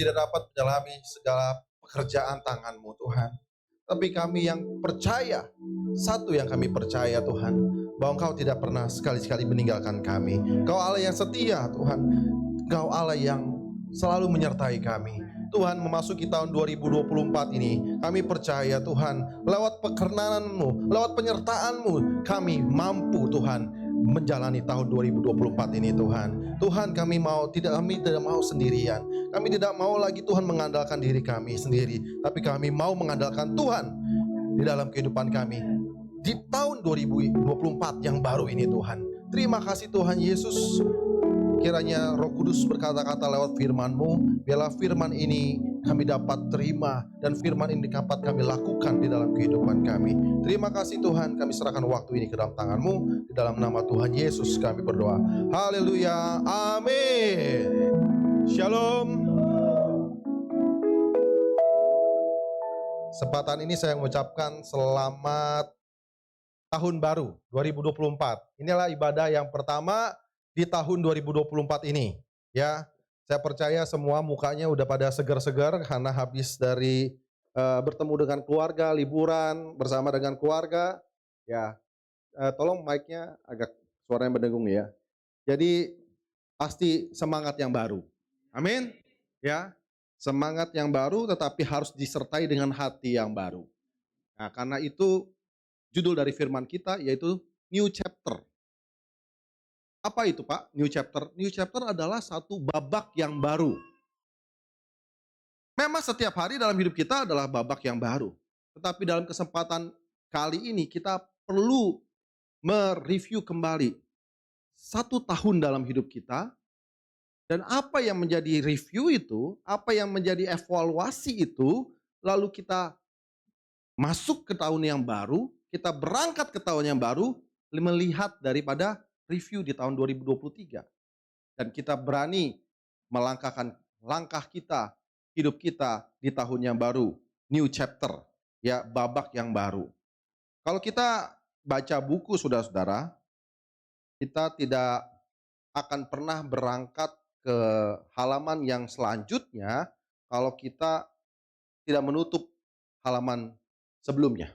tidak dapat menjalani segala pekerjaan tangan-Mu Tuhan. Tapi kami yang percaya, satu yang kami percaya Tuhan, bahwa Engkau tidak pernah sekali-sekali meninggalkan kami. Engkau Allah yang setia Tuhan, Engkau Allah yang selalu menyertai kami. Tuhan, memasuki tahun 2024 ini, kami percaya Tuhan, lewat perkenanan-Mu, lewat penyertaan-Mu, kami mampu Tuhan menjalani tahun 2024 ini Tuhan. Tuhan, kami tidak mau sendirian. Kami tidak mau lagi Tuhan mengandalkan diri kami sendiri, tapi kami mau mengandalkan Tuhan di dalam kehidupan kami di tahun 2024 yang baru ini Tuhan. Terima kasih Tuhan Yesus. Kiranya Roh Kudus berkata-kata lewat firman-Mu, biarlah firman ini kami dapat terima dan firman ini dapat kami lakukan di dalam kehidupan kami. Terima kasih Tuhan, kami serahkan waktu ini ke dalam tangan-Mu. Di dalam nama Tuhan Yesus kami berdoa. Haleluya. Amin. Shalom. Kesempatan ini saya mengucapkan selamat tahun baru 2024. Inilah ibadah yang pertama di tahun 2024 ini. Ya, saya percaya semua mukanya udah pada segar-segar karena habis dari bertemu dengan keluarga, liburan bersama dengan keluarga. Ya, tolong mic-nya agak suaranya mendengung ya. Jadi pasti semangat yang baru. Amin. Ya, semangat yang baru tetapi harus disertai dengan hati yang baru. Nah, karena itu judul dari firman kita yaitu New Chapter. Apa itu Pak, New Chapter? New Chapter adalah satu babak yang baru. Memang setiap hari dalam hidup kita adalah babak yang baru. Tetapi dalam kesempatan kali ini kita perlu mereview kembali 1 tahun dalam hidup kita. Dan apa yang menjadi review itu, apa yang menjadi evaluasi itu, lalu kita masuk ke tahun yang baru, kita berangkat ke tahun yang baru, melihat daripada review di tahun 2023. Dan kita berani melangkahkan langkah kita, hidup kita di tahun yang baru, new chapter, ya babak yang baru. Kalau kita baca buku saudara-saudara, kita tidak akan pernah berangkat ke halaman yang selanjutnya kalau kita tidak menutup halaman sebelumnya.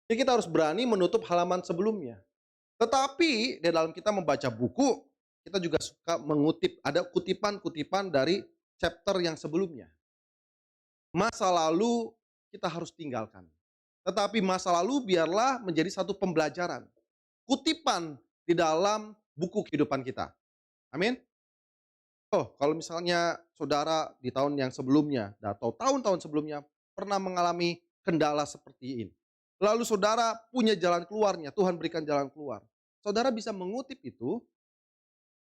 Jadi kita harus berani menutup halaman sebelumnya. Tetapi di dalam kita membaca buku, kita juga suka mengutip, ada kutipan-kutipan dari chapter yang sebelumnya. Masa lalu kita harus tinggalkan. Tetapi masa lalu biarlah menjadi satu pembelajaran. Kutipan di dalam buku kehidupan kita. Amin. Oh, kalau misalnya saudara di tahun yang sebelumnya atau tahun-tahun sebelumnya pernah mengalami kendala seperti ini. Lalu saudara punya jalan keluarnya, Tuhan berikan jalan keluar. Saudara bisa mengutip itu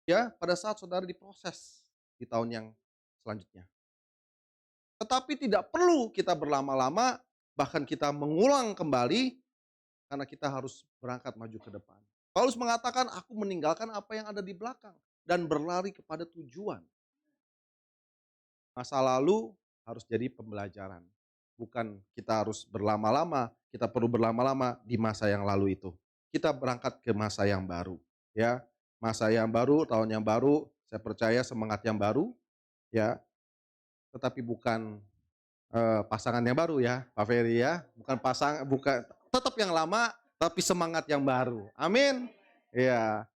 ya pada saat saudara diproses di tahun yang selanjutnya. Tetapi tidak perlu kita berlama-lama, bahkan kita mengulang kembali karena kita harus berangkat maju ke depan. Paulus mengatakan, aku meninggalkan apa yang ada di belakang dan berlari kepada tujuan. Masa lalu harus jadi pembelajaran. Bukan kita harus berlama-lama, kita perlu berlama-lama di masa yang lalu itu. Kita berangkat ke masa yang baru, ya. Masa yang baru, tahun yang baru, saya percaya semangat yang baru, ya. Tetapi bukan pasangan yang baru ya, Pak Ferry ya. Bukan tetap yang lama, tapi semangat yang baru. Amin. Ya.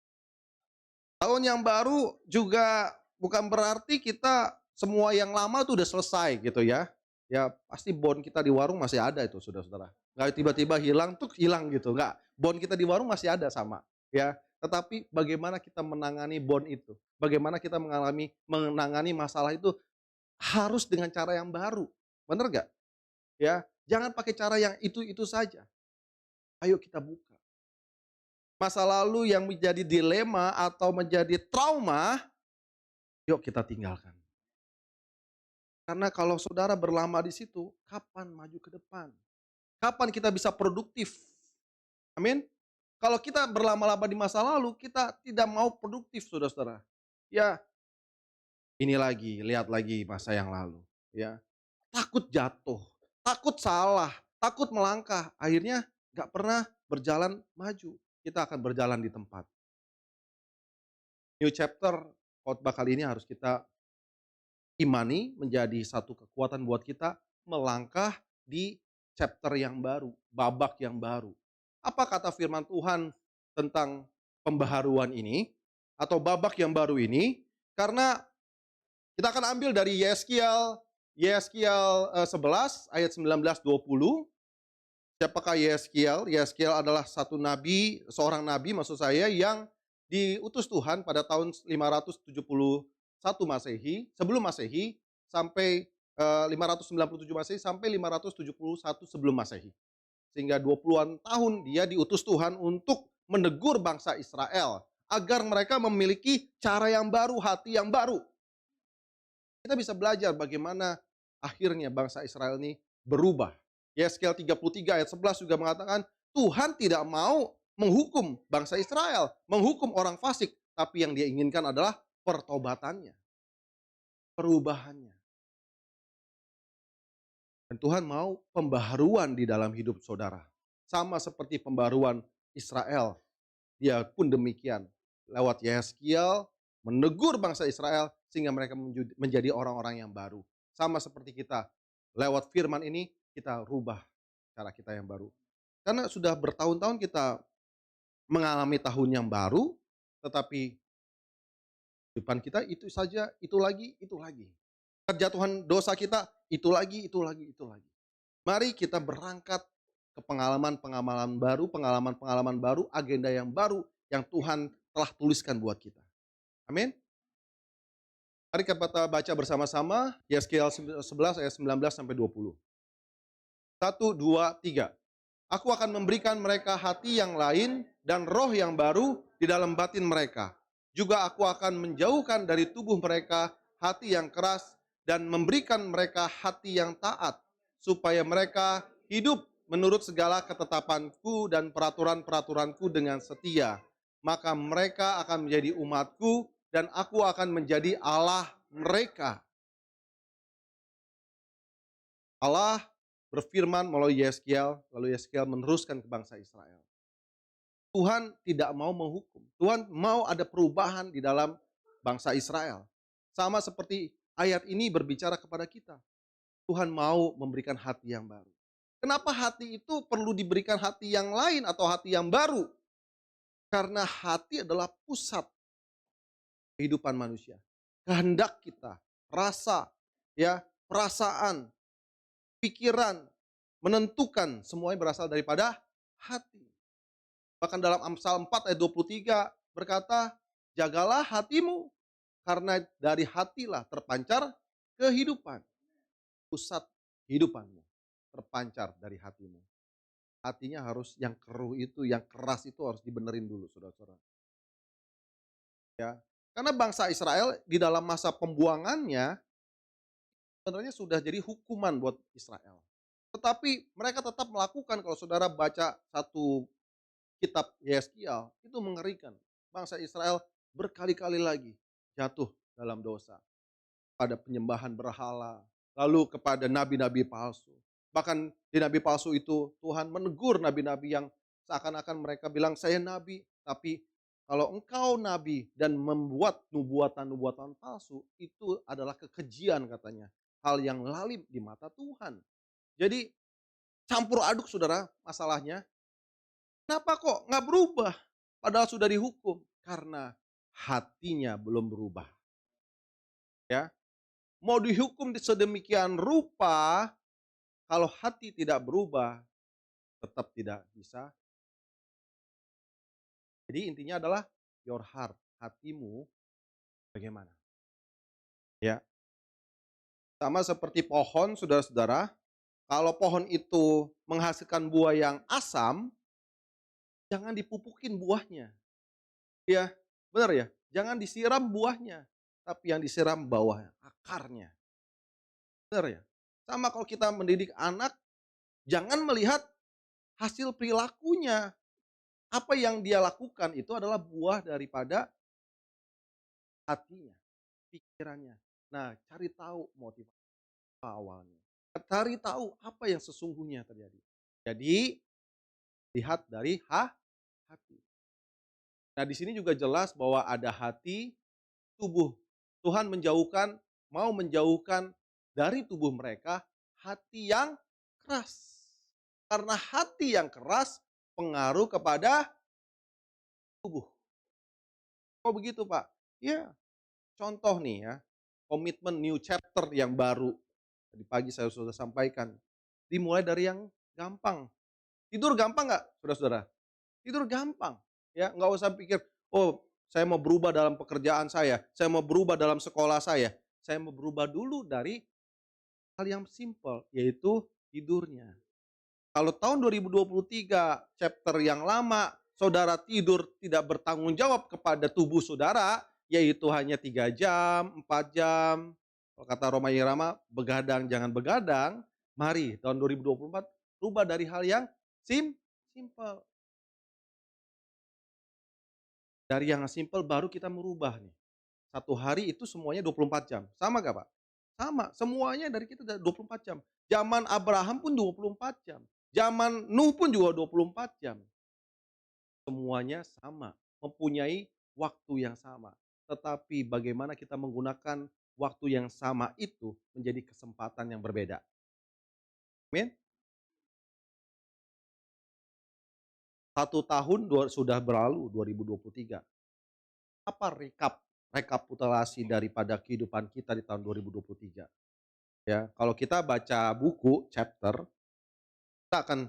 Tahun yang baru juga bukan berarti kita semua yang lama tuh udah selesai gitu ya. Ya pasti bond kita di warung masih ada itu saudara-saudara. Nggak tiba-tiba hilang tuh hilang gitu. Nggak, bond kita di warung masih ada sama. Ya, tetapi bagaimana kita menangani bond itu. Bagaimana kita menangani masalah itu harus dengan cara yang baru. Bener nggak? Ya, jangan pakai cara yang itu saja. Ayo kita buka. Masa lalu yang menjadi dilema atau menjadi trauma, yuk kita tinggalkan. Karena kalau saudara berlama di situ, kapan maju ke depan? Kapan kita bisa produktif? Amin. Kalau kita berlama-lama di masa lalu, kita tidak mau produktif, saudara-saudara. Ya, ini lagi, lihat lagi masa yang lalu. Ya, takut jatuh, takut salah, takut melangkah. Akhirnya nggak pernah berjalan maju. Kita akan berjalan di tempat. New chapter khotbah kali ini harus kita imani, menjadi satu kekuatan buat kita melangkah di chapter yang baru, babak yang baru. Apa kata firman Tuhan tentang pembaharuan ini atau babak yang baru ini? Karena kita akan ambil dari Yeskiel 11 ayat 19-20. Siapakah Yeskiel? Yeskiel adalah seorang nabi maksud saya yang diutus Tuhan pada tahun 571 Masehi, sebelum Masehi sampai 597 Masehi sampai 571 sebelum Masehi. Sehingga 20-an tahun dia diutus Tuhan untuk menegur bangsa Israel agar mereka memiliki cara yang baru, hati yang baru. Kita bisa belajar bagaimana akhirnya bangsa Israel ini berubah. Yeskiel 33 ayat 11 juga mengatakan, Tuhan tidak mau menghukum bangsa Israel, menghukum orang fasik, tapi yang dia inginkan adalah pertobatannya, perubahannya. Dan Tuhan mau pembaharuan di dalam hidup saudara. Sama seperti pembaharuan Israel, dia pun demikian. Lewat Yeskiel menegur bangsa Israel sehingga mereka menjadi orang-orang yang baru. Sama seperti kita, lewat firman ini kita rubah cara kita yang baru. Karena sudah bertahun-tahun kita mengalami tahun yang baru, tetapi depan kita itu saja, itu lagi, itu lagi. Kejatuhan dosa kita, itu lagi, itu lagi, itu lagi. Mari kita berangkat ke pengalaman-pengalaman baru, agenda yang baru yang Tuhan telah tuliskan buat kita. Amin. Mari kita baca bersama-sama Yeskiel 11 ayat 19-20. 1, 2, 3. Aku akan memberikan mereka hati yang lain dan roh yang baru di dalam batin mereka. Juga aku akan menjauhkan dari tubuh mereka hati yang keras dan memberikan mereka hati yang taat, supaya mereka hidup menurut segala ketetapanku dan peraturan-peraturanku dengan setia. Maka mereka akan menjadi umatku dan aku akan menjadi Allah mereka. Allah berfirman melalui Yeskiel, lalu Yeskiel meneruskan ke bangsa Israel. Tuhan tidak mau menghukum. Tuhan mau ada perubahan di dalam bangsa Israel. Sama seperti ayat ini berbicara kepada kita. Tuhan mau memberikan hati yang baru. Kenapa hati itu perlu diberikan hati yang lain atau hati yang baru? Karena hati adalah pusat kehidupan manusia. Kehendak kita, rasa, ya, perasaan, pikiran, menentukan semuanya berasal daripada hati. Bahkan dalam Amsal 4 ayat 23 berkata, jagalah hatimu, karena dari hatilah terpancar kehidupan. Pusat kehidupanmu terpancar dari hatimu. Hatinya harus yang keruh itu, yang keras itu harus dibenerin dulu, saudara-saudara. Ya, karena bangsa Israel di dalam masa pembuangannya, sebenarnya sudah jadi hukuman buat Israel. Tetapi mereka tetap melakukan, kalau saudara baca satu kitab Yeskiel, itu mengerikan. Bangsa Israel berkali-kali lagi jatuh dalam dosa. Pada penyembahan berhala, lalu kepada nabi-nabi palsu. Bahkan di nabi palsu itu Tuhan menegur nabi-nabi yang seakan-akan mereka bilang, saya nabi, tapi kalau engkau nabi dan membuat nubuatan-nubuatan palsu, itu adalah kekejian katanya. Hal yang lalim di mata Tuhan. Jadi campur aduk saudara masalahnya. Kenapa kok nggak berubah? Padahal sudah dihukum. Karena hatinya belum berubah. Ya, mau dihukum sedemikian rupa, kalau hati tidak berubah, tetap tidak bisa. Jadi intinya adalah your heart, hatimu bagaimana. Ya, sama seperti pohon, saudara-saudara, kalau pohon itu menghasilkan buah yang asam, jangan dipupukin buahnya. Ya, benar ya? Jangan disiram buahnya, tapi yang disiram bawah akarnya. Benar ya? Sama kalau kita mendidik anak, jangan melihat hasil perilakunya. Apa yang dia lakukan itu adalah buah daripada hatinya, pikirannya. Nah, cari tahu motivasi awalnya. Cari tahu apa yang sesungguhnya terjadi. Jadi, lihat dari hati. Nah, di sini juga jelas bahwa ada hati, tubuh. Tuhan menjauhkan mau menjauhkan dari tubuh mereka hati yang keras. Karena hati yang keras pengaruh kepada tubuh. Oh begitu Pak? Ya, contoh nih ya, komitmen new chapter yang baru. Tadi pagi saya sudah sampaikan. Dimulai dari yang gampang. Tidur gampang nggak, saudara-saudara? Tidur gampang. Ya, nggak usah pikir, oh saya mau berubah dalam pekerjaan saya mau berubah dalam sekolah saya mau berubah dulu dari hal yang simpel, yaitu tidurnya. Kalau tahun 2023 chapter yang lama, saudara tidur tidak bertanggung jawab kepada tubuh saudara, yaitu hanya 3 jam, 4 jam. Kalau kata Roma Irama, begadang jangan begadang. Mari tahun 2024 rubah dari hal yang simpel. Dari yang simpel baru kita merubah nih. Satu hari itu semuanya 24 jam. Sama nggak Pak? Sama, semuanya dari kita udah 24 jam. Zaman Abraham pun 24 jam. Zaman Nuh pun juga 24 jam. Semuanya sama, mempunyai waktu yang sama. Tetapi bagaimana kita menggunakan waktu yang sama itu menjadi kesempatan yang berbeda. Amin. 1 tahun sudah berlalu 2023. Apa rekapitulasi daripada kehidupan kita di tahun 2023? Ya, kalau kita baca buku chapter, kita akan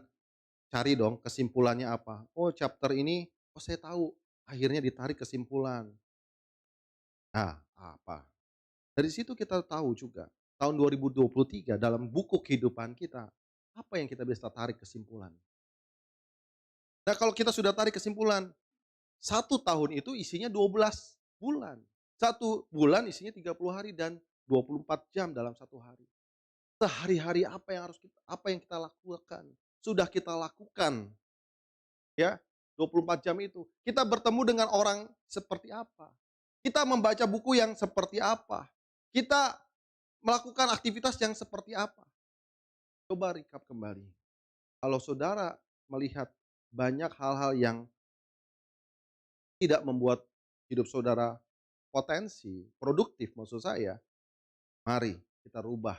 cari dong kesimpulannya apa. Oh, chapter ini, oh saya tahu, akhirnya ditarik kesimpulan. Nah, apa? Dari situ kita tahu juga, tahun 2023 dalam buku kehidupan kita, apa yang kita bisa tarik kesimpulan. Nah kalau kita sudah tarik kesimpulan, 1 tahun itu isinya 12 bulan. 1 bulan isinya 30 hari dan 24 jam dalam 1 hari. Sehari-hari apa yang kita lakukan? Sudah kita lakukan ya 24 jam itu. Kita bertemu dengan orang seperti apa? Kita membaca buku yang seperti apa? Kita melakukan aktivitas yang seperti apa? Coba recap kembali. Kalau saudara melihat banyak hal-hal yang tidak membuat hidup saudara potensi, produktif maksud saya, mari kita rubah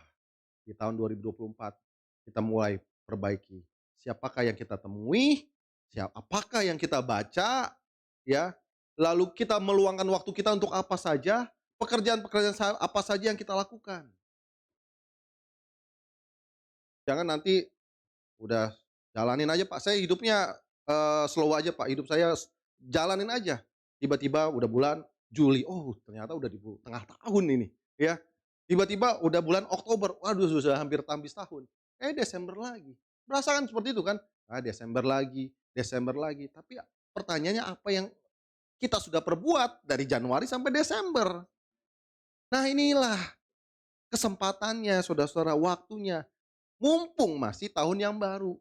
di tahun 2024. Kita mulai perbaiki. Siapakah yang kita temui, apakah yang kita baca, ya. Lalu kita meluangkan waktu kita untuk apa saja, pekerjaan-pekerjaan apa saja yang kita lakukan. Jangan nanti udah jalanin aja Pak, saya hidupnya, slow aja Pak, hidup saya jalanin aja. Tiba-tiba udah bulan Juli, oh ternyata udah di tengah tahun ini, ya. Tiba-tiba udah bulan Oktober, waduh sudah hampir habis tahun. Desember lagi. Merasakan seperti itu kan? Desember lagi. Tapi pertanyaannya apa yang kita sudah perbuat dari Januari sampai Desember? Nah inilah kesempatannya saudara-saudara, waktunya. Mumpung masih tahun yang baru.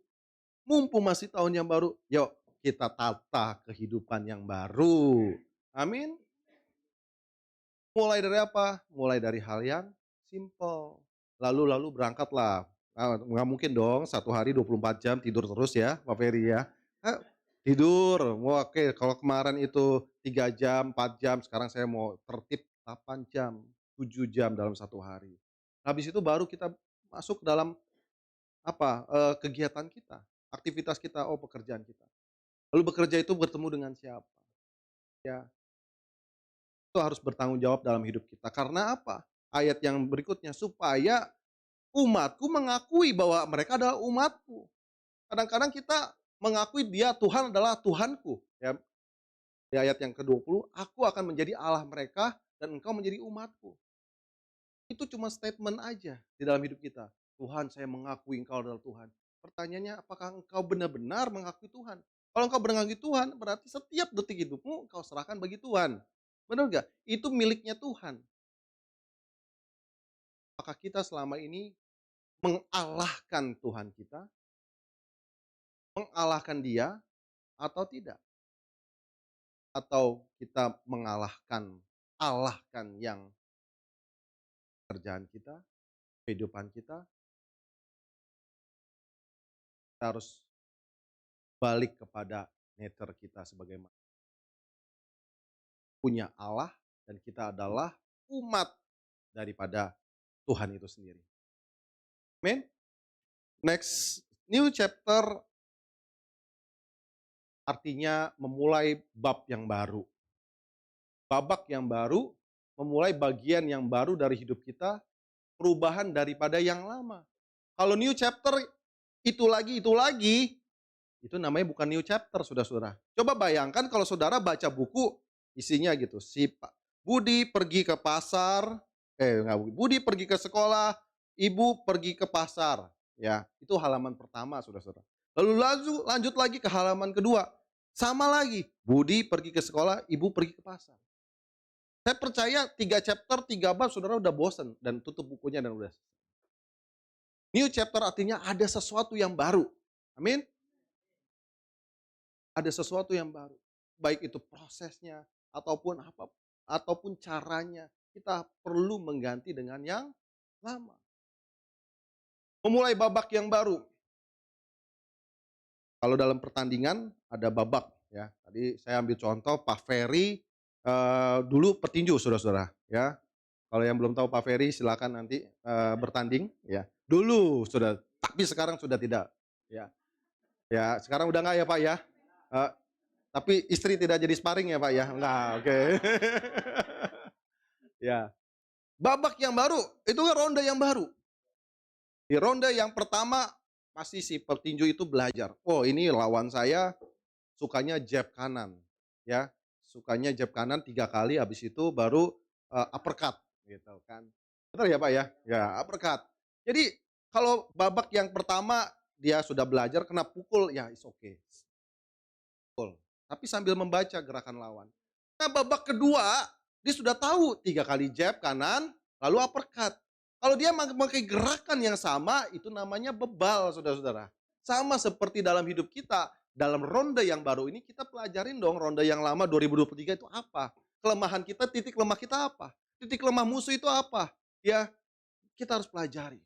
Mumpung masih tahun yang baru, yuk kita tata kehidupan yang baru. Amin. Mulai dari apa? Mulai dari hal yang simple. Lalu berangkatlah. Nggak mungkin dong 1 hari 24 jam tidur terus ya Pak Ferry ya. Eh, Tidur, oke kalau kemarin itu 3 jam, 4 jam, sekarang saya mau tertib 8 jam, 7 jam dalam 1 hari. Habis itu baru kita masuk dalam apa, kegiatan kita, aktivitas kita, oh pekerjaan kita. Lalu bekerja itu bertemu dengan siapa, ya. Itu harus bertanggung jawab dalam hidup kita. Karena apa? Ayat yang berikutnya, supaya umatku mengakui bahwa mereka adalah umatku. Kadang-kadang kita mengakui dia Tuhan adalah Tuhanku. Ya, di ayat yang ke-20, aku akan menjadi Allah mereka dan engkau menjadi umatku. Itu cuma statement aja di dalam hidup kita. Tuhan, saya mengakui engkau adalah Tuhan. Pertanyaannya, apakah engkau benar-benar mengakui Tuhan? Kalau engkau benar mengakui Tuhan, berarti setiap detik hidupmu engkau serahkan bagi Tuhan. Benar gak? Itu miliknya Tuhan. Apakah kita selama ini mengalahkan Tuhan kita, mengalahkan Dia, atau tidak? Atau kita mengalahkan, yang kerjaan kita, kehidupan kita, kita harus balik kepada nature kita sebagai punya Allah dan kita adalah umat daripada Tuhan itu sendiri. Amin. Next, new chapter artinya memulai bab yang baru. Babak yang baru, memulai bagian yang baru dari hidup kita, perubahan daripada yang lama. Kalau new chapter itu lagi, itu namanya bukan new chapter, saudara-saudara. Coba bayangkan kalau saudara baca buku, isinya gitu, si Pak Budi pergi ke pasar, Budi pergi ke sekolah, Ibu pergi ke pasar. Ya, itu halaman pertama, saudara-saudara. Lalu lanjut lagi ke halaman kedua, sama lagi, Budi pergi ke sekolah, Ibu pergi ke pasar. Saya percaya 3 chapter, 3 bab, saudara udah bosen dan tutup bukunya dan udah. New chapter artinya ada sesuatu yang baru. Amin. Ada sesuatu yang baru. Baik itu prosesnya ataupun caranya, kita perlu mengganti dengan yang lama. Memulai babak yang baru. Kalau dalam pertandingan ada babak ya. Tadi saya ambil contoh Pak Ferry dulu petinju saudara-saudara ya. Kalau yang belum tahu Pak Ferry silakan nanti bertanding ya. Dulu sudah, tapi sekarang sudah tidak ya. Ya, sekarang udah enggak ya Pak ya? Eh, tapi istri tidak jadi sparring ya Pak ya? Enggak, oke. Ya. Babak yang baru, itu kan ronde yang baru. Di ronde yang pertama, pasti si petinju itu belajar. Oh ini lawan saya sukanya jab kanan. Ya, sukanya jab kanan 3 kali, habis itu baru uppercut. Gitu kan. Benar ya Pak ya? Ya, uppercut. Jadi kalau babak yang pertama dia sudah belajar kena pukul, ya is okay. Tapi sambil membaca gerakan lawan. Nah babak kedua, dia sudah tahu 3 kali jab kanan, lalu uppercut. Kalau dia memakai gerakan yang sama, itu namanya bebal saudara-saudara. Sama seperti dalam hidup kita, dalam ronde yang baru ini kita pelajarin dong ronde yang lama 2023 itu apa. Kelemahan kita, titik lemah kita apa. Titik lemah musuh itu apa. Ya, kita harus pelajari.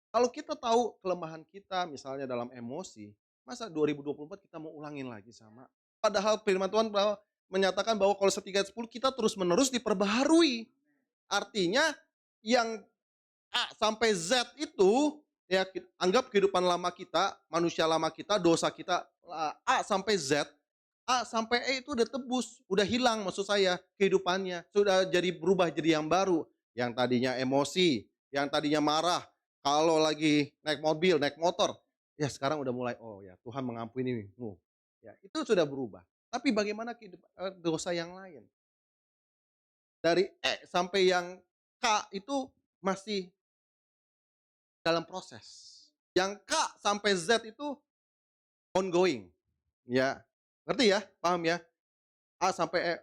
Kalau kita tahu kelemahan kita misalnya dalam emosi, masa 2024 kita mau ulangin lagi sama? Padahal firman Tuhan menyatakan bahwa kalau 1:10 kita terus-menerus diperbaharui. Artinya yang A sampai Z itu ya anggap kehidupan lama kita, manusia lama kita, dosa kita A sampai Z, A sampai E itu udah tebus, udah hilang maksud saya kehidupannya, sudah jadi berubah jadi yang baru. Yang tadinya emosi, yang tadinya marah, kalau lagi naik mobil, naik motor, ya sekarang udah mulai, oh ya Tuhan mengampunimu. Ya, itu sudah berubah. Tapi bagaimana dosa yang lain? Dari E sampai yang K itu masih dalam proses. Yang K sampai Z itu ongoing. Ya, ngerti ya? Paham ya? A sampai E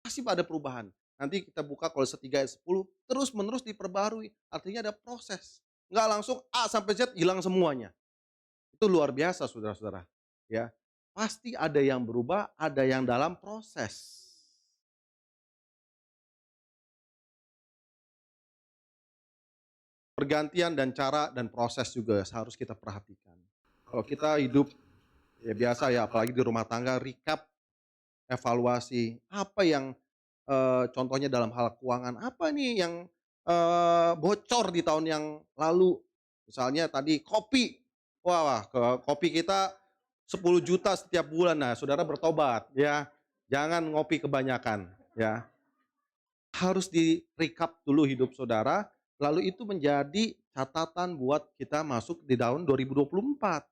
pasti ada perubahan. Nanti kita buka Kolose 3 ayat 10, terus menerus diperbarui. Artinya ada proses. Enggak langsung A sampai Z hilang semuanya. Itu luar biasa saudara-saudara. Ya, pasti ada yang berubah, ada yang dalam proses. Pergantian dan cara dan proses juga harus kita perhatikan. Kalau kita hidup ya biasa ya, apalagi di rumah tangga, recap, evaluasi, apa yang contohnya dalam hal keuangan, apa nih yang bocor di tahun yang lalu. Misalnya tadi kopi, wah kopi kita 10 juta setiap bulan, nah saudara bertobat ya, jangan ngopi kebanyakan ya. Harus di recap dulu hidup saudara, lalu itu menjadi catatan buat kita masuk di tahun 2024.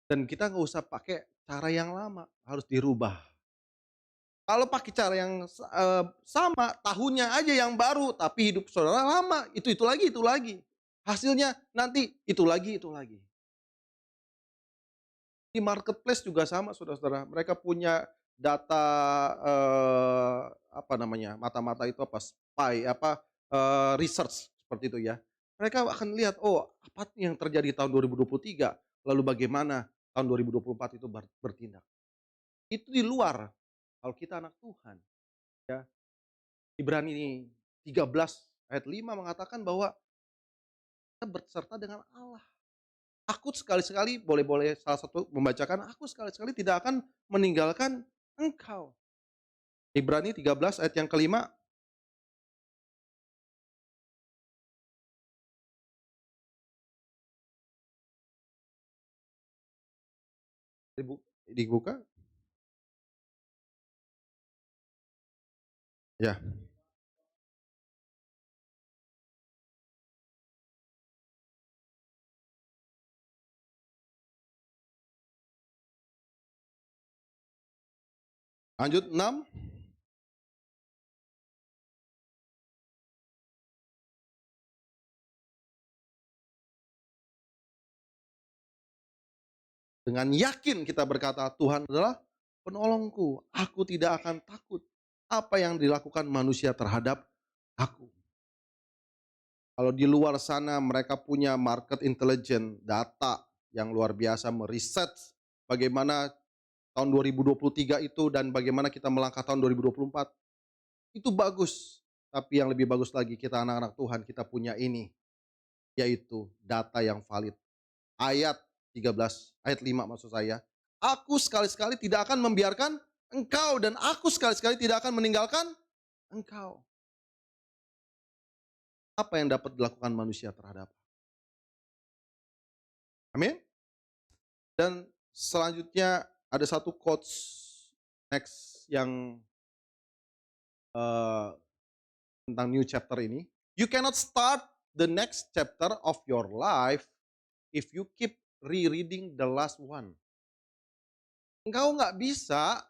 Dan kita nggak usah pakai cara yang lama, harus dirubah. Kalau pakai cara yang sama, tahunnya aja yang baru, tapi hidup saudara lama, itu lagi. Hasilnya nanti itu lagi. Di marketplace juga sama saudara-saudara, mereka punya data mata-mata itu apa, research seperti itu ya. Mereka akan lihat, oh apa yang terjadi tahun 2023, lalu bagaimana tahun 2024 itu bertindak. Itu di luar, kalau kita anak Tuhan, ya. Ibrani 13 ayat 5 mengatakan bahwa kita berserta dengan Allah. Aku sekali-sekali, boleh salah satu membacakan, aku sekali-sekali tidak akan meninggalkan engkau. Ibrani 13 ayat yang kelima, Dibuka? Ya, lanjut 6. Dengan yakin kita berkata, Tuhan adalah penolongku, aku tidak akan takut apa yang dilakukan manusia terhadap aku. Kalau di luar sana mereka punya market intelligence, data yang luar biasa, meriset bagaimana tahun 2023 itu dan bagaimana kita melangkah tahun 2024, itu bagus. Tapi yang lebih bagus lagi, kita anak-anak Tuhan, kita punya ini, yaitu data yang valid. Ayat 13, ayat 5 maksud saya. Aku sekali-sekali tidak akan membiarkan engkau dan aku sekali-sekali tidak akan meninggalkan engkau. Apa yang dapat dilakukan manusia terhadap? Amin. Dan selanjutnya ada satu quotes next yang eh, tentang new chapter ini. You cannot start the next chapter of your life if you keep rereading the last one. Engkau nggak bisa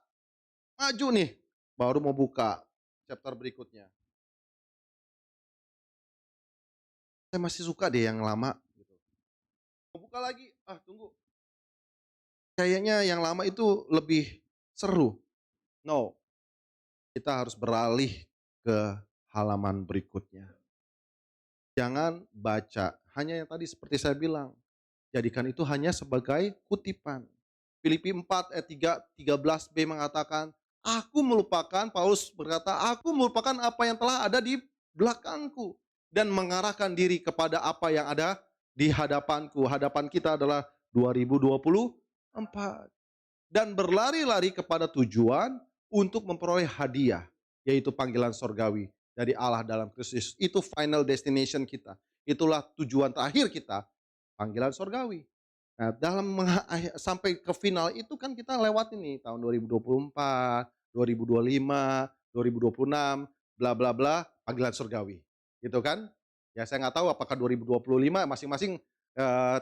maju nih, baru mau buka chapter berikutnya. Saya masih suka deh yang lama. Gitu. Mau buka lagi, tunggu. Kayaknya yang lama itu lebih seru. No, kita harus beralih ke halaman berikutnya. Jangan baca, hanya yang tadi seperti saya bilang, jadikan itu hanya sebagai kutipan. Filipi 4 ayat 13b mengatakan, aku melupakan, Paulus berkata, aku melupakan apa yang telah ada di belakangku dan mengarahkan diri kepada apa yang ada di hadapanku. Hadapan kita adalah 2024. Dan berlari-lari kepada tujuan untuk memperoleh hadiah, yaitu panggilan sorgawi dari Allah dalam Kristus. Itu final destination kita. Itulah tujuan terakhir kita, panggilan sorgawi. Nah, sampai ke final itu kan kita lewat ini tahun 2024, 2025, 2026, bla bla bla, panggilan surgawi. Gitu kan? Ya saya nggak tahu apakah 2025 masing-masing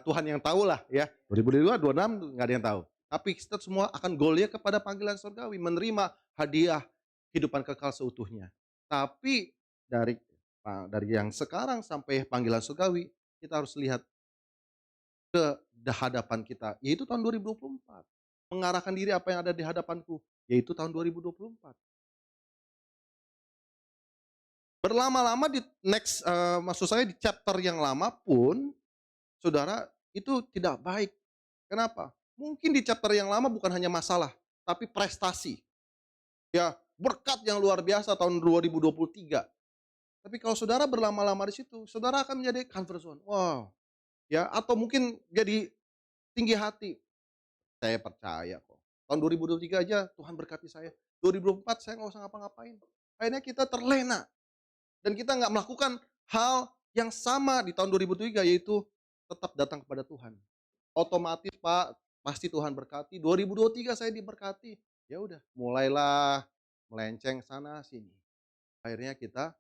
Tuhan yang tahu lah ya. 2025, 26 nggak ada yang tahu. Tapi kita semua akan goalnya kepada panggilan surgawi, menerima hadiah kehidupan kekal seutuhnya. Tapi dari yang sekarang sampai panggilan surgawi, kita harus lihat ke hadapan kita, yaitu tahun 2024. Mengarahkan diri apa yang ada di hadapanku, yaitu tahun 2024. Berlama-lama di next, maksud saya di chapter yang lama pun, saudara, itu tidak baik. Kenapa? Mungkin di chapter yang lama bukan hanya masalah, tapi prestasi. Ya, berkat yang luar biasa tahun 2023. Tapi kalau saudara berlama-lama di situ, saudara akan menjadi comfort zone. Wow, ya, atau mungkin jadi tinggi hati. Saya percaya kok. Tahun 2023 aja Tuhan berkati saya. 2024 saya nggak usah ngapa-ngapain. Akhirnya kita terlena. Dan kita nggak melakukan hal yang sama di tahun 2003 yaitu tetap datang kepada Tuhan. Otomatis Pak, pasti Tuhan berkati. 2023 saya diberkati. Ya udah, mulailah melenceng sana sini. Akhirnya kita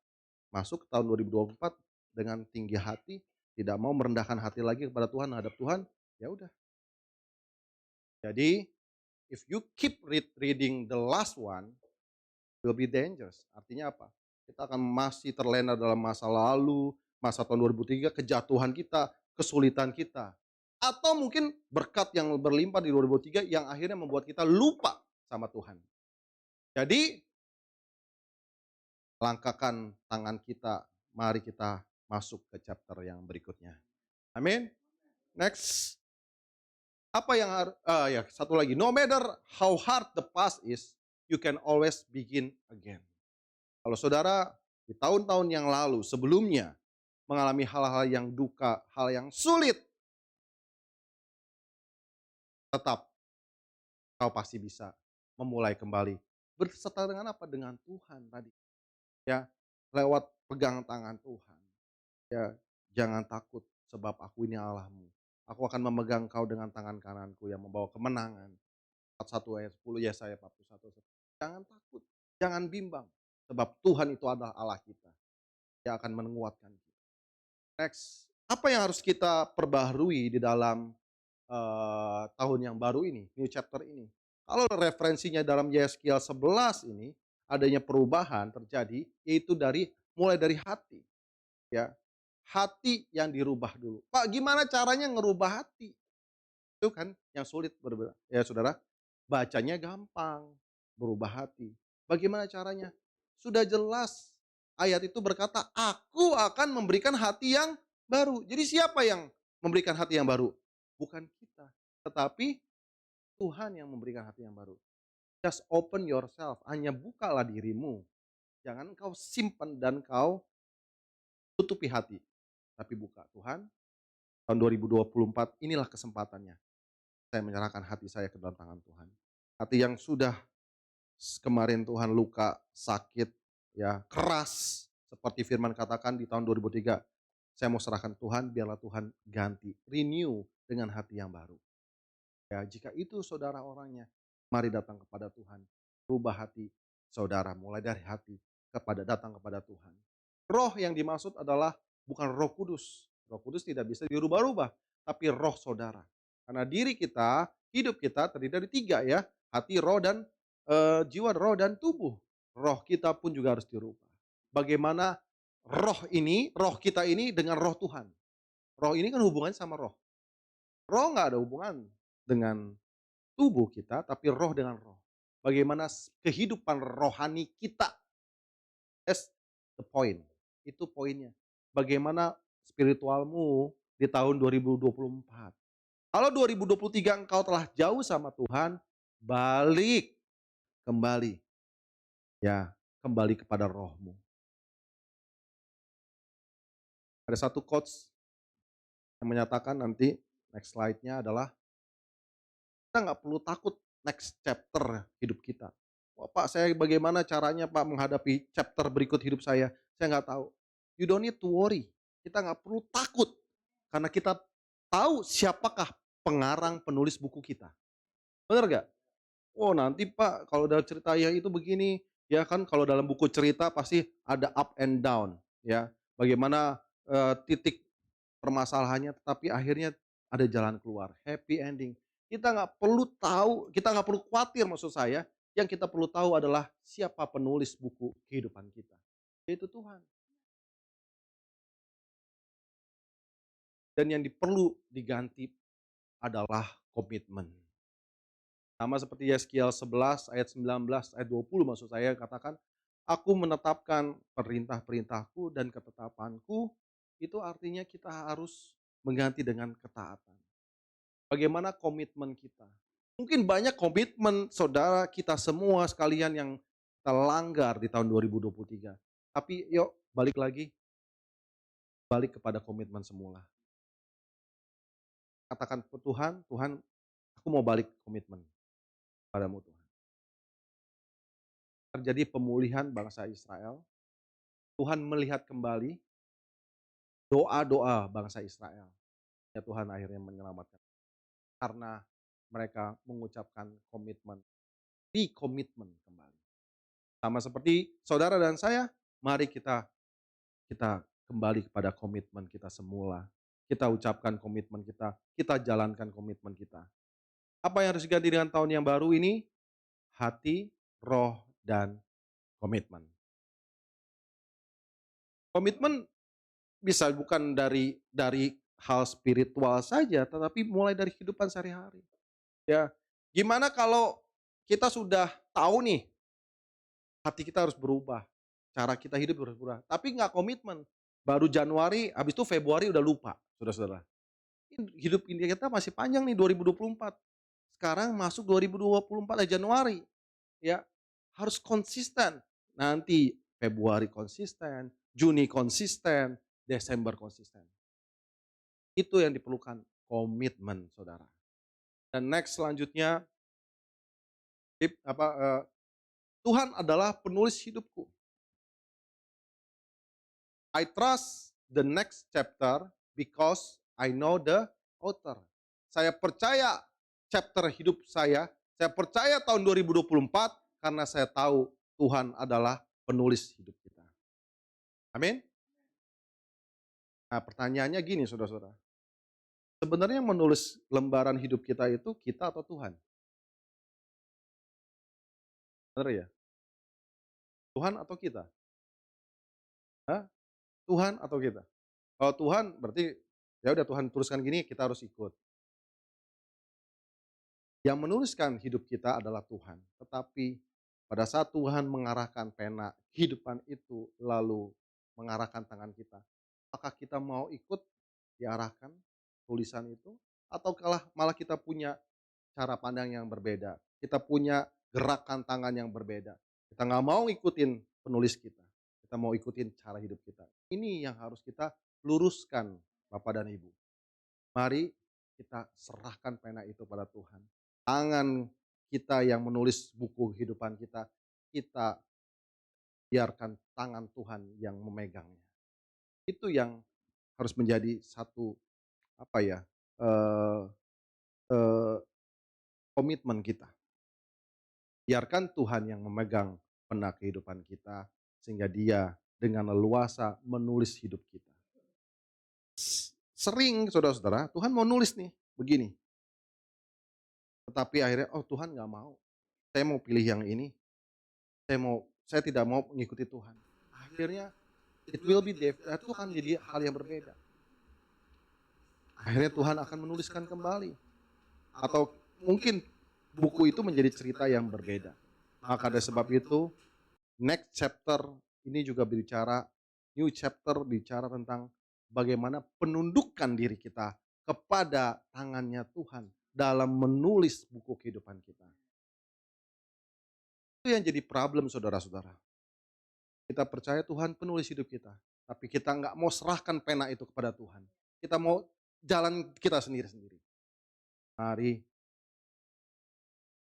masuk ke tahun 2024 dengan tinggi hati, tidak mau merendahkan hati lagi kepada Tuhan, menghadap Tuhan. Ya udah. Jadi if you keep reading the last one, it will be dangerous. Artinya apa? Kita akan masih terlena dalam masa lalu, masa tahun 2003, kejatuhan kita, kesulitan kita. Atau mungkin berkat yang berlimpah di 2003 yang akhirnya membuat kita lupa sama Tuhan. Jadi, langkahkan tangan kita, mari kita masuk ke chapter yang berikutnya. Amin. Next. Apa yang ya satu lagi, no matter how hard the past is, you can always begin again. Kalau saudara di tahun-tahun yang lalu sebelumnya mengalami hal-hal yang duka, hal yang sulit, tetap kau pasti bisa memulai kembali. Berserta dengan apa? Dengan Tuhan tadi. Ya, lewat pegang tangan Tuhan. Ya, jangan takut sebab aku ini Allahmu. Aku akan memegang kau dengan tangan kananku yang membawa kemenangan. 41 ayat 10, Yesaya 41. Jangan takut, jangan bimbang, sebab Tuhan itu adalah Allah kita. Dia akan menguatkan kita. Next, apa yang harus kita perbaharui di dalam tahun yang baru ini, new chapter ini? Kalau referensinya dalam Yeskiel 11 ini, adanya perubahan terjadi, yaitu mulai dari hati, ya. Hati yang dirubah dulu. Pak, gimana caranya ngerubah hati? Itu kan yang sulit ya Saudara. Bacanya gampang, berubah hati. Bagaimana caranya? Sudah jelas ayat itu berkata, "Aku akan memberikan hati yang baru." Jadi siapa yang memberikan hati yang baru? Bukan kita, tetapi Tuhan yang memberikan hati yang baru. Just open yourself, hanya bukalah dirimu. Jangan kau simpan dan kau tutupi hati, tapi buka. Tuhan, tahun 2024 inilah kesempatannya. Saya menyerahkan hati saya ke dalam tangan Tuhan. Hati yang sudah kemarin Tuhan luka, sakit, ya keras. Seperti firman katakan di tahun 2003. Saya mau serahkan Tuhan, biarlah Tuhan ganti. Renew dengan hati yang baru. Ya, jika itu saudara orangnya, mari datang kepada Tuhan. Rubah hati saudara, mulai dari hati datang kepada Tuhan. Roh yang dimaksud adalah bukan Roh Kudus. Roh Kudus tidak bisa dirubah-rubah, tapi roh saudara. Karena diri kita, hidup kita terdiri dari 3 ya, hati, roh, dan jiwa, roh, dan tubuh. Roh kita pun juga harus dirubah. Bagaimana roh kita ini dengan roh Tuhan. Roh ini kan hubungannya sama roh. Roh nggak ada hubungan dengan tubuh kita, tapi roh dengan roh. Bagaimana kehidupan rohani kita. That's the point. Itu poinnya. Bagaimana spiritualmu di tahun 2024. Kalau 2023 engkau telah jauh sama Tuhan, balik kembali. Ya, kembali kepada rohmu. Ada satu quotes yang menyatakan nanti, next slide-nya adalah, kita nggak perlu takut next chapter hidup kita. Wah Pak, saya bagaimana caranya Pak menghadapi chapter berikut hidup saya? Saya nggak tahu. You don't need to worry. Kita nggak perlu takut. Karena kita tahu siapakah pengarang penulis buku kita. Benar nggak? Oh nanti Pak, kalau dalam cerita ya itu begini, ya kan kalau dalam buku cerita pasti ada up and down, ya. Bagaimana titik permasalahannya, tetapi akhirnya ada jalan keluar, happy ending. Kita nggak perlu tahu, kita nggak perlu khawatir maksud saya. Yang kita perlu tahu adalah siapa penulis buku kehidupan kita, yaitu Tuhan. Dan yang perlu diganti adalah komitmen. Sama seperti Yeskiel 11 ayat 19, ayat 20 maksud saya katakan, aku menetapkan perintah-perintahku dan ketetapanku, itu artinya kita harus mengganti dengan ketaatan. Bagaimana komitmen kita? Mungkin banyak komitmen saudara kita semua sekalian yang terlanggar di tahun 2023. Tapi yuk balik kepada komitmen semula. Katakan Tuhan, Tuhan aku mau balik komitmen padamu Tuhan. Terjadi pemulihan bangsa Israel. Tuhan melihat kembali doa-doa bangsa Israel. Ya Tuhan akhirnya menyelamatkan. Karena mereka mengucapkan komitmen, komitmen kembali. Sama seperti saudara dan saya, mari kita kembali kepada komitmen kita semula. Kita ucapkan komitmen kita jalankan komitmen kita. Apa yang harus diganti dengan tahun yang baru ini? Hati, roh, dan komitmen. Komitmen bisa bukan dari hal spiritual saja, tetapi mulai dari kehidupan sehari-hari. Ya, gimana kalau kita sudah tahu nih, hati kita harus berubah, cara kita hidup harus berubah, tapi nggak komitmen. Baru Januari, habis itu Februari udah lupa, saudara-saudara. Hidup ini kita masih panjang nih 2024. Sekarang masuk 2024 Januari, ya harus konsisten. Nanti Februari konsisten, Juni konsisten, Desember konsisten. Itu yang diperlukan, komitmen saudara. Dan next selanjutnya, Tuhan adalah penulis hidupku. I trust the next chapter because I know the author. Saya percaya chapter hidup saya Saya percaya tahun 2024 karena saya tahu Tuhan adalah penulis hidup kita. Amin. Nah, pertanyaannya gini saudara-saudara. Sebenarnya yang menulis lembaran hidup kita itu kita atau Tuhan? Benar ya? Tuhan atau kita? Hah? Tuhan atau kita? Kalau Tuhan berarti ya udah Tuhan tuliskan gini kita harus ikut. Yang menuliskan hidup kita adalah Tuhan. Tetapi pada saat Tuhan mengarahkan pena kehidupan itu lalu mengarahkan tangan kita, apakah kita mau ikut diarahkan tulisan itu atau malah kita punya cara pandang yang berbeda. Kita punya gerakan tangan yang berbeda. Kita nggak mau ikutin penulis kita. Kita mau ikutin cara hidup kita. Ini yang harus kita luruskan Bapak dan Ibu. Mari kita serahkan pena itu pada Tuhan. Tangan kita yang menulis buku kehidupan kita, kita biarkan tangan Tuhan yang memegangnya. Itu yang harus menjadi satu apa ya, eee eee, komitmen kita. Biarkan Tuhan yang memegang pena kehidupan kita, sehingga Dia dengan leluasa menulis hidup kita. Sering saudara-saudara, Tuhan mau nulis nih, begini. Tetapi akhirnya, oh Tuhan nggak mau, saya mau pilih yang ini, saya tidak mau mengikuti Tuhan. Akhirnya, itu akan jadi hal yang berbeda. Akhirnya Tuhan akan menuliskan kembali. Atau mungkin buku itu menjadi cerita yang berbeda. Maka dari sebab itu, next chapter ini juga new chapter bicara tentang bagaimana penundukan diri kita kepada tangannya Tuhan dalam menulis buku kehidupan kita. Itu yang jadi problem saudara-saudara. Kita percaya Tuhan penulis hidup kita, tapi kita nggak mau serahkan pena itu kepada Tuhan. Kita mau jalan kita sendiri-sendiri. Mari,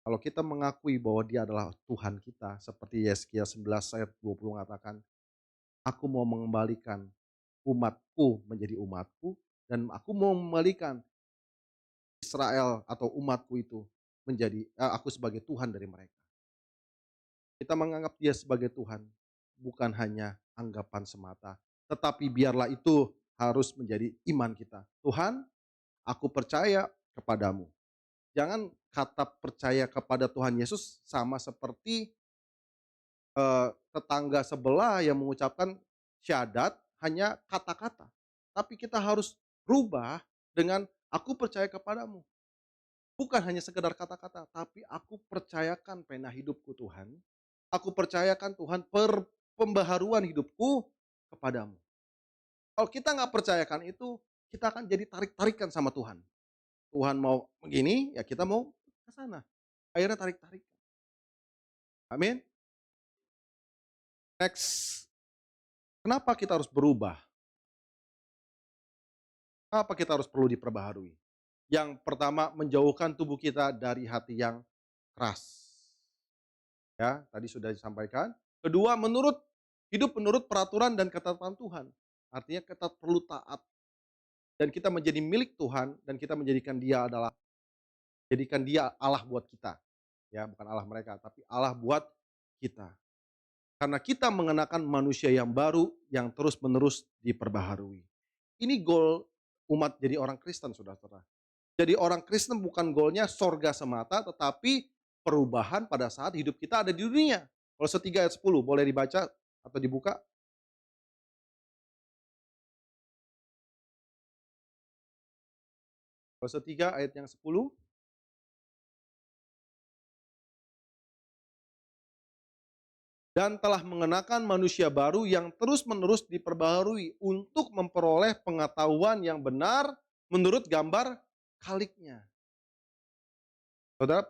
kalau kita mengakui bahwa Dia adalah Tuhan kita, seperti Yesaya 11 ayat 20 mengatakan, aku mau mengembalikan umatku menjadi umatku, dan aku mau mengembalikan Israel atau umatku itu menjadi aku sebagai Tuhan dari mereka. Kita menganggap Dia sebagai Tuhan, bukan hanya anggapan semata, tetapi biarlah itu harus menjadi iman kita. Tuhan, aku percaya kepadamu. Jangan kata percaya kepada Tuhan Yesus sama seperti tetangga sebelah yang mengucapkan syahadat hanya kata-kata. Tapi kita harus rubah dengan aku percaya kepadamu. Bukan hanya sekedar kata-kata, tapi aku percayakan pena hidupku Tuhan. Aku percayakan Tuhan pembaharuan hidupku kepadamu. Kalau kita nggak percayakan itu, kita akan jadi tarik-tarikan sama Tuhan. Tuhan mau begini, ya kita mau ke sana. Akhirnya tarik-tarikan. Amin. Next. Kenapa kita harus berubah? Kenapa kita harus perlu diperbaharui? Yang pertama, menjauhkan tubuh kita dari hati yang keras. Ya, tadi sudah disampaikan. Kedua, hidup menurut peraturan dan ketetapan Tuhan. Artinya kita perlu taat. Dan kita menjadi milik Tuhan dan kita jadikan Dia Allah buat kita. Ya, bukan Allah mereka, tapi Allah buat kita. Karena kita mengenakan manusia yang baru yang terus-menerus diperbaharui. Ini goal umat jadi orang Kristen, saudara-saudara. Jadi orang Kristen bukan goalnya sorga semata, tetapi perubahan pada saat hidup kita ada di dunia. Kolose 3 ayat 10, boleh dibaca atau dibuka? Kolose 3 ayat yang 10. Dan telah mengenakan manusia baru yang terus-menerus diperbaharui untuk memperoleh pengetahuan yang benar menurut gambar kaliknya. Saudara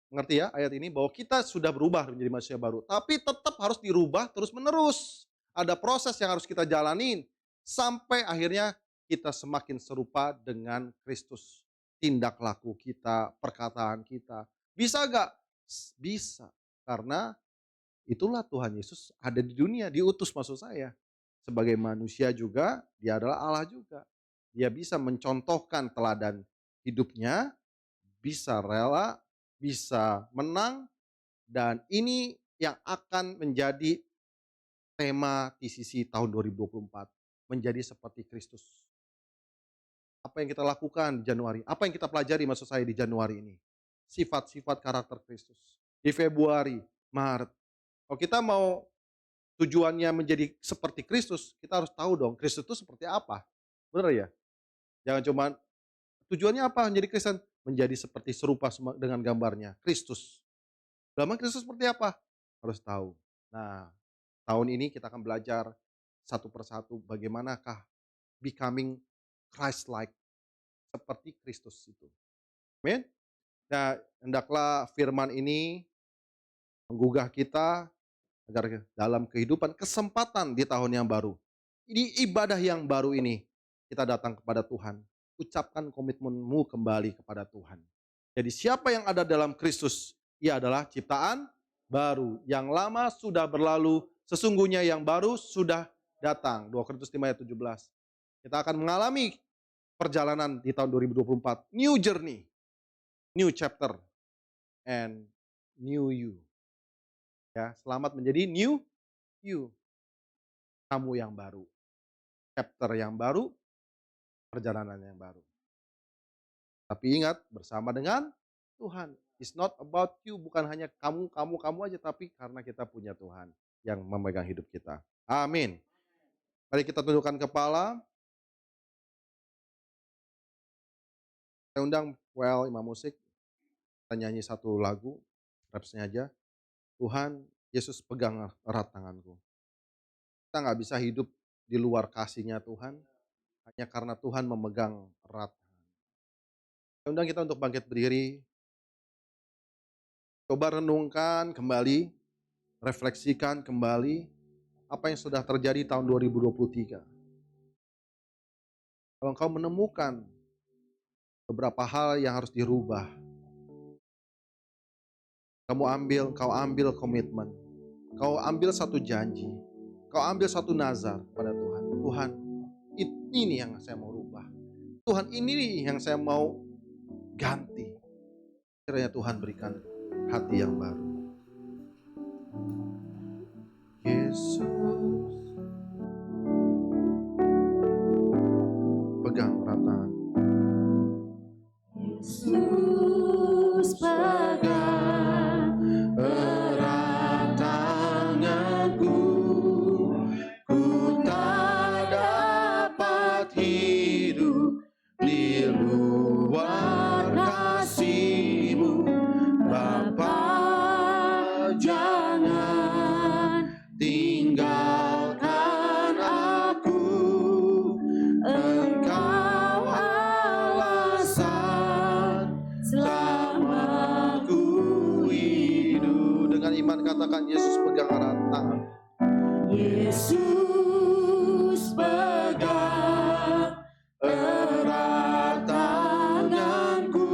mengerti ya ayat ini bahwa kita sudah berubah menjadi manusia baru, tapi tetap harus dirubah terus-menerus. Ada proses yang harus kita jalanin sampai akhirnya kita semakin serupa dengan Kristus. Tindak laku kita, perkataan kita. Bisa gak? Bisa. Karena itulah Tuhan Yesus ada di dunia, diutus maksud saya. Sebagai manusia juga, Dia adalah Allah juga. Dia bisa mencontohkan teladan hidupnya, bisa rela bisa menang, dan ini yang akan menjadi tema TCC tahun 2024, menjadi seperti Kristus. Apa yang kita lakukan di Januari? Apa yang kita pelajari maksud saya di Januari ini? Sifat-sifat karakter Kristus. Di Februari, Maret. Kalau kita mau tujuannya menjadi seperti Kristus, kita harus tahu dong Kristus itu seperti apa. Benar ya? Jangan cuma tujuannya apa menjadi Kristen? Menjadi seperti serupa dengan gambarnya, Kristus. Gambar Kristus seperti apa? Harus tahu. Nah, tahun ini kita akan belajar satu persatu bagaimanakah becoming Christ-like, seperti Kristus itu. Amin. Nah, hendaklah firman ini menggugah kita agar dalam kehidupan kesempatan di tahun yang baru, di ibadah yang baru ini, kita datang kepada Tuhan. Ucapkan komitmenmu kembali kepada Tuhan. Jadi siapa yang ada dalam Kristus, ia adalah ciptaan baru. Yang lama sudah berlalu, sesungguhnya yang baru sudah datang. 2 Korintus 5 ayat 17. Kita akan mengalami perjalanan di tahun 2024. New journey, new chapter, and new you. Ya, selamat menjadi new you. Kamu yang baru. Chapter yang baru, perjalanan yang baru. Tapi ingat, bersama dengan Tuhan. It's not about you, bukan hanya kamu aja, tapi karena kita punya Tuhan yang memegang hidup kita. Amin. Mari kita tundukkan kepala. Saya undang imam musik. Kita nyanyi satu lagu, rapsnya aja. Tuhan, Yesus pegang erat tanganku. Kita nggak bisa hidup di luar kasihnya Tuhan, hanya karena Tuhan memegang erat. Saya undang kita untuk bangkit berdiri. Coba renungkan kembali, refleksikan kembali apa yang sudah terjadi tahun 2023. Kalau engkau menemukan beberapa hal yang harus dirubah, kau ambil komitmen, kau ambil satu janji, kau ambil satu nazar pada Tuhan. Tuhan, ini nih yang saya mau rubah. Tuhan, ini nih yang saya mau ganti. Kiranya Tuhan berikan hati yang baru. Yesus, pegang erat tangan. Yesus pegang Erat tanganku, ku tak dapat hidup di luar kasih-Mu. Bapa, jangan tinggalkan aku. Engkau alasan selama ku hidup. Dengan iman katakan, Yesus pegang erat tangan. Yesus pegang Erat tanganku,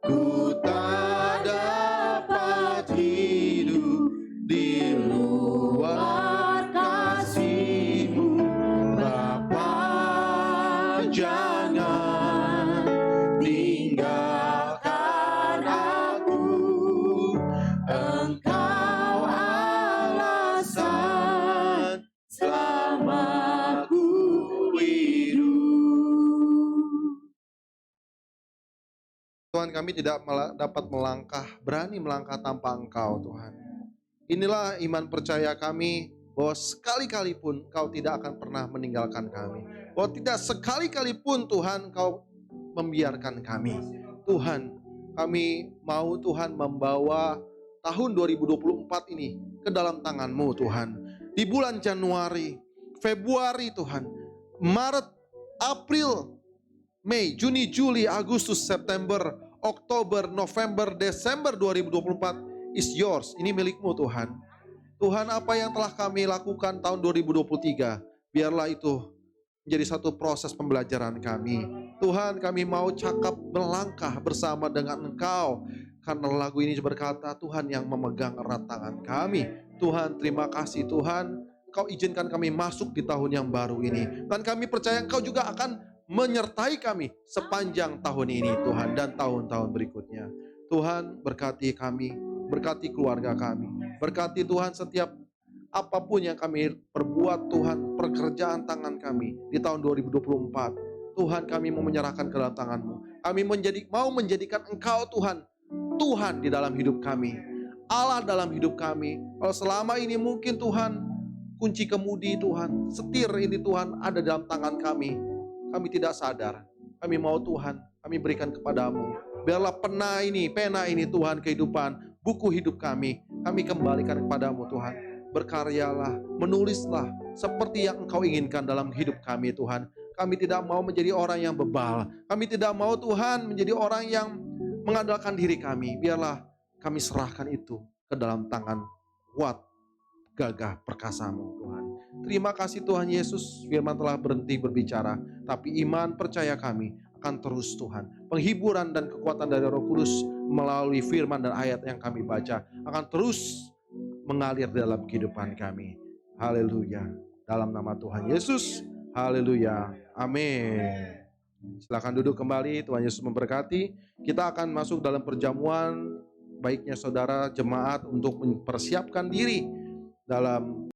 ku tak dapat hidup di luar kasih-Mu. Bapa, jangan tinggalkan aku. Engkau alasan selama ku hidup. Tuhan, kami tidak dapat berani melangkah tanpa Engkau, Tuhan. Inilah iman percaya kami, bahwa sekali-kali pun Engkau tidak akan pernah meninggalkan kami. Bahwa tidak sekali-kali pun Tuhan Engkau membiarkan kami. Tuhan, kami mau Tuhan membawa tahun 2024 ini ke dalam tangan-Mu Tuhan. Di bulan Januari, Februari Tuhan, Maret, April, Mei, Juni, Juli, Agustus, September, Oktober, November, Desember 2024 is yours. Ini milik-Mu Tuhan. Tuhan, apa yang telah kami lakukan tahun 2023, biarlah itu menjadi satu proses pembelajaran kami. Tuhan, kami mau cakap melangkah bersama dengan Engkau. Karena lagu ini berkata, Tuhan yang memegang erat tangan kami. Tuhan, terima kasih Tuhan. Kau izinkan kami masuk di tahun yang baru ini. Dan kami percaya Engkau juga akan menyertai kami sepanjang tahun ini Tuhan, dan tahun-tahun berikutnya. Tuhan berkati kami, berkati keluarga kami. Berkati Tuhan setiap apapun yang kami perbuat Tuhan, pekerjaan tangan kami di tahun 2024. Tuhan, kami mau menyerahkan ke dalam tangan-Mu. Kami mau menjadikan Engkau Tuhan, Tuhan di dalam hidup kami, Allah dalam hidup kami. Kalau selama ini mungkin Tuhan, kunci kemudi Tuhan, setir ini Tuhan ada dalam tangan kami tidak sadar. Kami mau Tuhan, kami berikan kepadamu. Biarlah pena ini Tuhan kehidupan, buku hidup kami kembalikan kepadamu Tuhan. Berkaryalah, menulislah seperti yang Engkau inginkan dalam hidup kami Tuhan. Kami tidak mau menjadi orang yang bebal. Kami tidak mau Tuhan menjadi orang yang mengandalkan diri kami. Biarlah kami serahkan itu ke dalam tangan kuat, gagah, perkasa-Mu Tuhan. Terima kasih Tuhan Yesus, firman telah berhenti berbicara. Tapi iman percaya kami akan terus Tuhan. Penghiburan dan kekuatan dari Roh Kudus melalui firman dan ayat yang kami baca akan terus mengalir dalam kehidupan kami. Haleluya. Dalam nama Tuhan Yesus. Haleluya. Amin. Silakan duduk kembali. Tuhan Yesus memberkati. Kita akan masuk dalam perjamuan. Baiknya saudara jemaat untuk mempersiapkan diri dalam